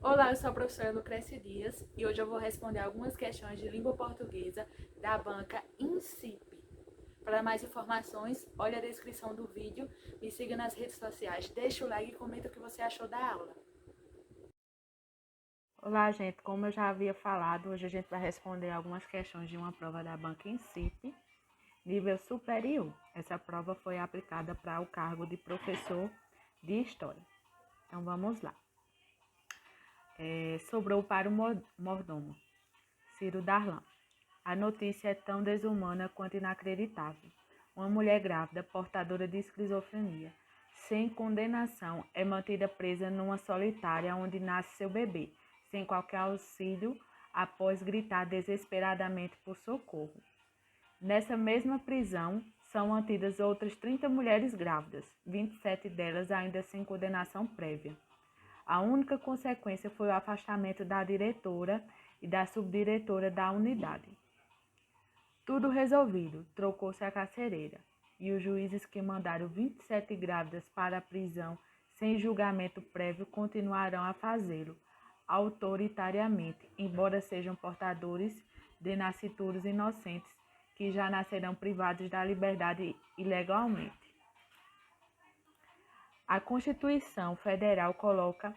Olá, eu sou a professora Lucrécia Dias e hoje eu vou responder algumas questões de língua portuguesa da banca INSIP. Para mais informações, olhe a descrição do vídeo, me siga nas redes sociais, deixa o like e comenta o que você achou da aula. Olá, gente. Como eu já havia falado, hoje a gente vai responder algumas questões de uma prova da banca INSIP, nível superior. Essa prova foi aplicada para o cargo de professor de História. Então, vamos lá. Sobrou para o mordomo, Ciro Darlan. A notícia é tão desumana quanto inacreditável. Uma mulher grávida, portadora de esquizofrenia, sem condenação, é mantida presa numa solitária onde nasce seu bebê, sem qualquer auxílio, após gritar desesperadamente por socorro. Nessa mesma prisão, são mantidas outras 30 mulheres grávidas, 27 delas ainda sem condenação prévia. A única consequência foi o afastamento da diretora e da subdiretora da unidade. Tudo resolvido, trocou-se a carcereira, e os juízes que mandaram 27 grávidas para a prisão sem julgamento prévio continuarão a fazê-lo, autoritariamente, embora sejam portadores de nascituros inocentes que já nascerão privados da liberdade ilegalmente. A Constituição Federal coloca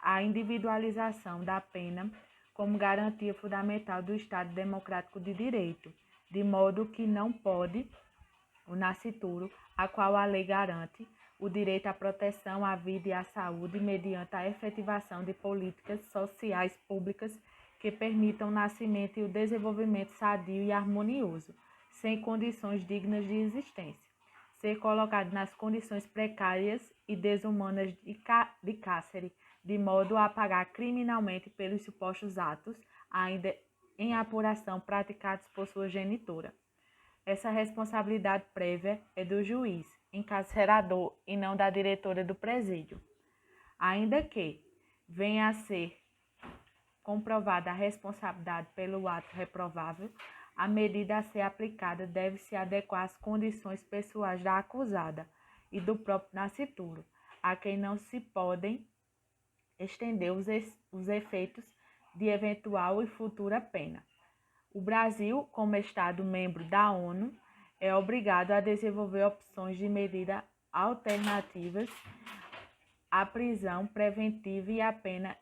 a individualização da pena como garantia fundamental do Estado Democrático de Direito, de modo que não pode o nascituro, a qual a lei garante, o direito à proteção à vida e à saúde mediante a efetivação de políticas sociais públicas que permitam o nascimento e o desenvolvimento sadio e harmonioso, sem condições dignas de existência, ser colocado nas condições precárias e desumanas de cárcere, de modo a pagar criminalmente pelos supostos atos, ainda em apuração, praticados por sua genitora. Essa responsabilidade prévia é do juiz, encarcerador, e não da diretora do presídio. Ainda que venha a ser comprovada a responsabilidade pelo ato reprovável, a medida a ser aplicada deve se adequar às condições pessoais da acusada e do próprio nascituro, a quem não se podem estender os efeitos de eventual e futura pena. O Brasil, como Estado membro da ONU, é obrigado a desenvolver opções de medida alternativas à prisão preventiva e à pena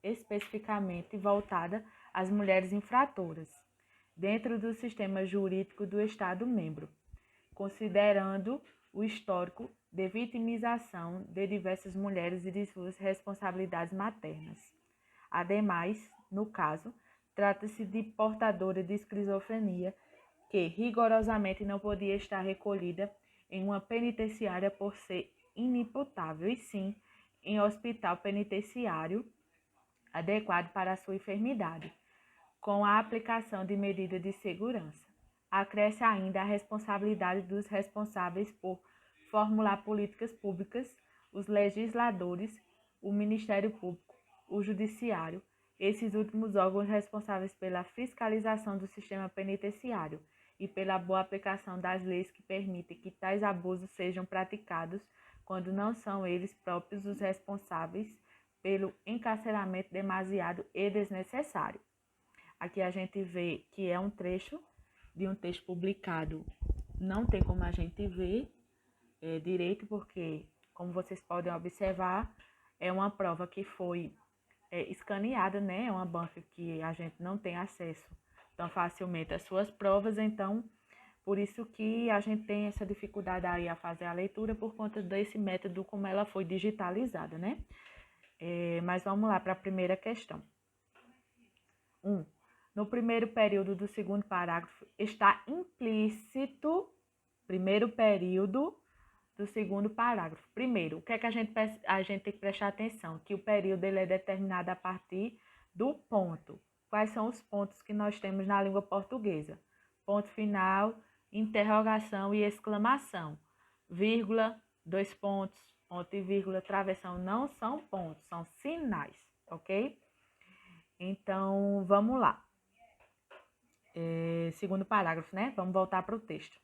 especificamente voltada às mulheres infratoras, dentro do sistema jurídico do Estado membro, considerando o histórico de vitimização de diversas mulheres e de suas responsabilidades maternas. Ademais, no caso, trata-se de portadora de esquizofrenia que rigorosamente não podia estar recolhida em uma penitenciária por ser inimputável, e sim em hospital penitenciário adequado para a sua enfermidade, com a aplicação de medidas de segurança. Acresce ainda a responsabilidade dos responsáveis por formular políticas públicas, os legisladores, o Ministério Público, o Judiciário, esses últimos órgãos responsáveis pela fiscalização do sistema penitenciário e pela boa aplicação das leis que permitem que tais abusos sejam praticados quando não são eles próprios os responsáveis pelo encarceramento demasiado e desnecessário. Aqui a gente vê que é um trecho de um texto publicado. Não tem como a gente ver direito, porque, como vocês podem observar, é uma prova que foi escaneada, né? É uma banca que a gente não tem acesso tão facilmente às suas provas, então, por isso que a gente tem essa dificuldade aí a fazer a leitura, por conta desse método como ela foi digitalizada, né? Mas vamos lá para a primeira questão. 1. No primeiro período do segundo parágrafo está implícito, primeiro período do segundo parágrafo. Primeiro, o que é que a gente tem que prestar atenção? Que o período ele é determinado a partir do ponto. Quais são os pontos que nós temos na língua portuguesa? Ponto final, interrogação e exclamação. Vírgula, dois pontos, ponto e vírgula, travessão não são pontos, são sinais, ok? Então, vamos lá. Segundo parágrafo, né? Vamos voltar para o texto.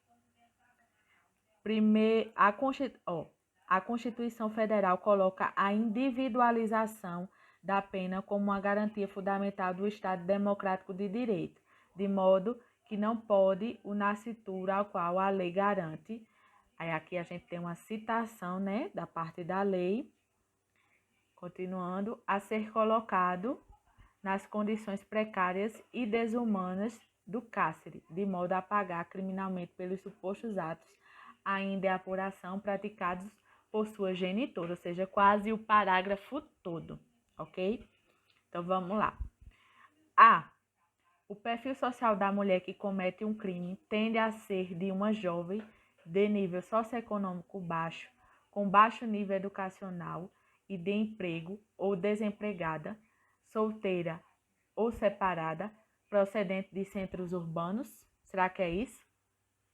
A Constituição Federal coloca a individualização da pena como uma garantia fundamental do Estado Democrático de Direito, de modo que não pode o nascituro ao qual a lei garante. Aí aqui a gente tem uma citação, né, da parte da lei, continuando, a ser colocado nas condições precárias e desumanas do cárcere, de modo a pagar criminalmente pelos supostos atos ainda em apuração praticados por sua genitora, ou seja, quase o parágrafo todo, ok? Então, vamos lá. A. O perfil social da mulher que comete um crime tende a ser de uma jovem de nível socioeconômico baixo, com baixo nível educacional e de emprego ou desempregada, solteira ou separada, procedente de centros urbanos? Será que é isso?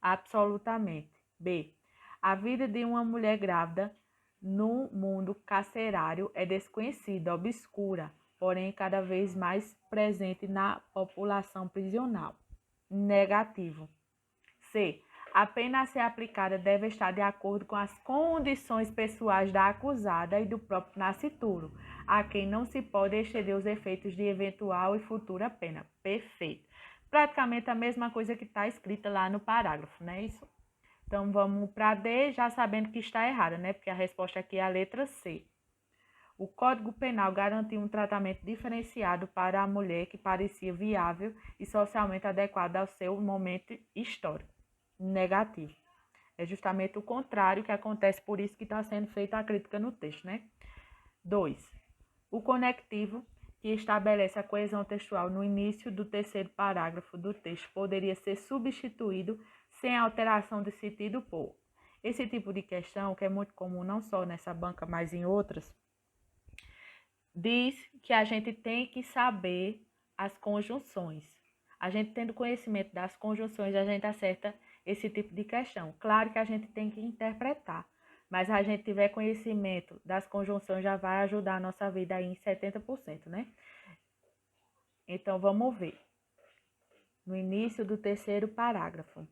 Absolutamente. B. A vida de uma mulher grávida no mundo carcerário é desconhecida, obscura, porém cada vez mais presente na população prisional. Negativo. C. A pena a ser aplicada deve estar de acordo com as condições pessoais da acusada e do próprio nascituro, a quem não se pode exceder os efeitos de eventual e futura pena. Perfeito. Praticamente a mesma coisa que está escrita lá no parágrafo, não é isso? Então, vamos para D, já sabendo que está errada, né? Porque a resposta aqui é a letra C. O Código Penal garantiu um tratamento diferenciado para a mulher que parecia viável e socialmente adequada ao seu momento histórico. Negativo. É justamente o contrário que acontece, por isso que está sendo feita a crítica no texto, né? 2. O conectivo que estabelece a coesão textual no início do terceiro parágrafo do texto poderia ser substituído sem alteração de sentido por. Esse tipo de questão, que é muito comum não só nessa banca, mas em outras, diz que a gente tem que saber as conjunções. A gente tendo conhecimento das conjunções, a gente acerta esse tipo de questão. Claro que a gente tem que interpretar, mas a gente tiver conhecimento das conjunções já vai ajudar a nossa vida aí em 70%, né? Então, vamos ver. No início do terceiro parágrafo.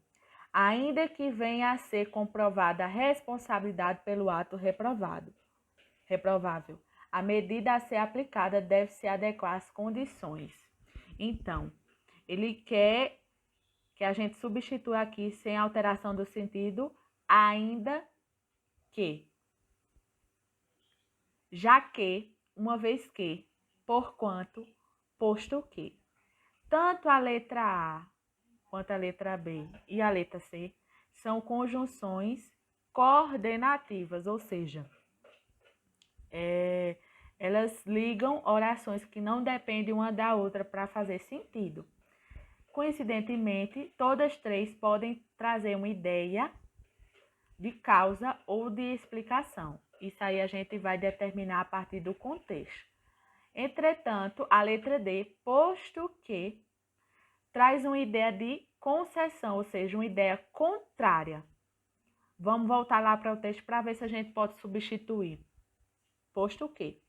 Ainda que venha a ser comprovada a responsabilidade pelo ato reprovável, a medida a ser aplicada deve se adequar às condições. Então, ele quer que a gente substitua aqui sem alteração do sentido, ainda que. Já que, uma vez que, porquanto, posto que. Tanto a letra A quanto a letra B e a letra C são conjunções coordenativas, ou seja, elas ligam orações que não dependem uma da outra para fazer sentido. Coincidentemente, todas três podem trazer uma ideia de causa ou de explicação. Isso aí a gente vai determinar a partir do contexto. Entretanto, a letra D, posto que, traz uma ideia de concessão, ou seja, uma ideia contrária. Vamos voltar lá para o texto para ver se a gente pode substituir. Posto que.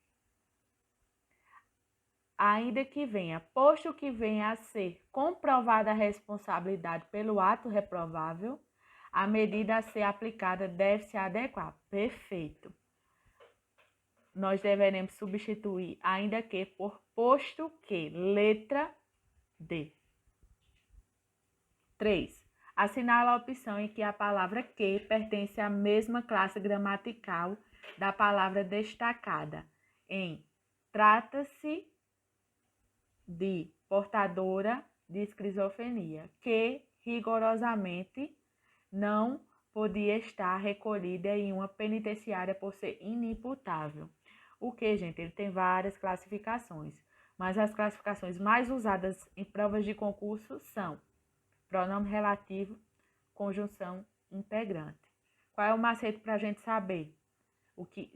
Ainda que venha, posto que venha a ser comprovada a responsabilidade pelo ato reprovável, a medida a ser aplicada deve se adequar. Perfeito. Nós deveremos substituir ainda que por posto que. Letra D. 3. Assinala a opção em que a palavra que pertence à mesma classe gramatical da palavra destacada em trata-se de portadora de esquizofrenia, que rigorosamente não podia estar recolhida em uma penitenciária por ser inimputável. O que, gente? Ele tem várias classificações, mas as classificações mais usadas em provas de concurso são pronome relativo, conjunção integrante. Qual é o macete para a gente saber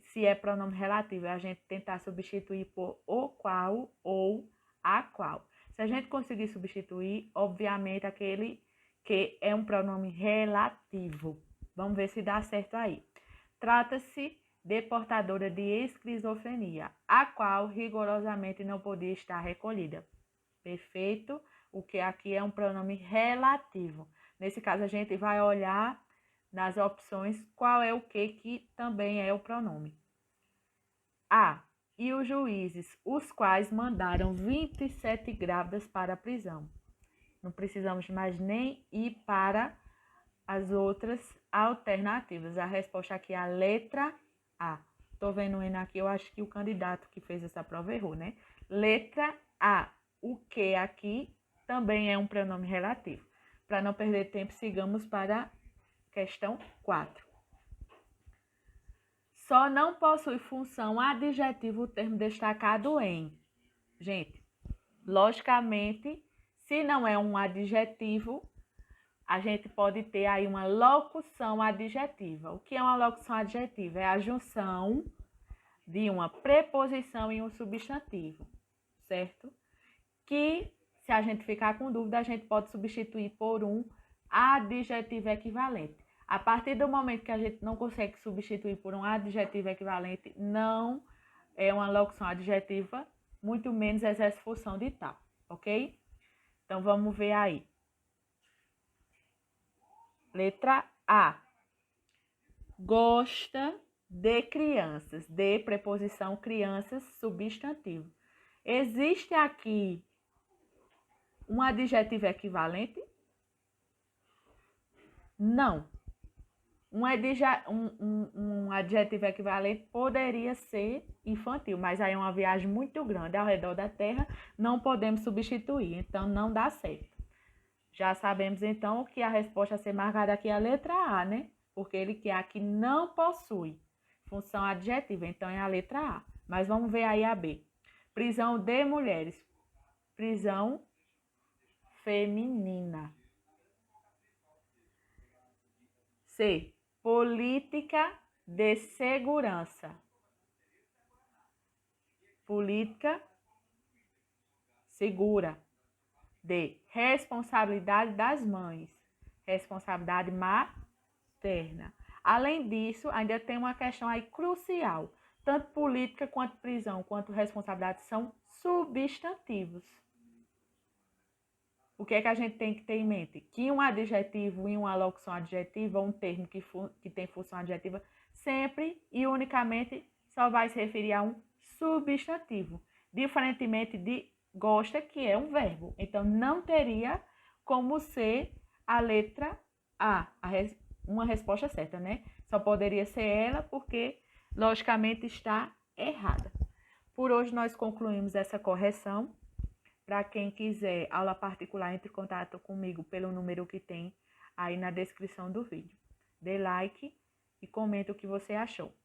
se é pronome relativo? É a gente tentar substituir por o qual ou a qual. Se a gente conseguir substituir, obviamente, aquele que é um pronome relativo. Vamos ver se dá certo aí. Trata-se de portadora de esquizofrenia, a qual rigorosamente não podia estar recolhida. Perfeito? O que aqui é um pronome relativo. Nesse caso, a gente vai olhar nas opções qual é o que também é o pronome. A. E os juízes, os quais mandaram 27 grávidas para a prisão. Não precisamos mais nem ir para as outras alternativas. A resposta aqui é a letra A. Estou vendo aqui, eu acho que o candidato que fez essa prova errou, né? Letra A. O que aqui também é um pronome relativo. Para não perder tempo, sigamos para a questão 4. Só não possui função adjetiva o termo destacado em. Gente, logicamente, se não é um adjetivo, a gente pode ter aí uma locução adjetiva. O que é uma locução adjetiva? É a junção de uma preposição e um substantivo, certo? Que, se a gente ficar com dúvida, a gente pode substituir por um adjetivo equivalente. A partir do momento que a gente não consegue substituir por um adjetivo equivalente, não é uma locução adjetiva, muito menos exerce função de tal, ok? Então, vamos ver aí. Letra A. Gosta de crianças. De preposição crianças, substantivo. Existe aqui um adjetivo equivalente? Não. Um adjetivo equivalente poderia ser infantil, mas aí é uma viagem muito grande ao redor da Terra, não podemos substituir, então não dá certo. Já sabemos então que a resposta a ser marcada aqui é a letra A, né? Porque ele que aqui não possui função adjetiva, então é a letra A. Mas vamos ver aí a B. Prisão de mulheres. Prisão feminina. C. Política de segurança. Política segura. D. Responsabilidade das mães. Responsabilidade materna. Além disso, ainda tem uma questão aí crucial. Tanto política quanto prisão, quanto responsabilidade são substantivos. O que é que a gente tem que ter em mente? Que um adjetivo e uma locução adjetiva, um termo que tem função adjetiva, sempre e unicamente só vai se referir a um substantivo. Diferentemente de gosta, que é um verbo. Então, não teria como ser a letra A, uma resposta certa, né? Só poderia ser ela porque, logicamente, está errada. Por hoje, nós concluímos essa correção. Para quem quiser aula particular, entre em contato comigo pelo número que tem aí na descrição do vídeo. Dê like e comente o que você achou.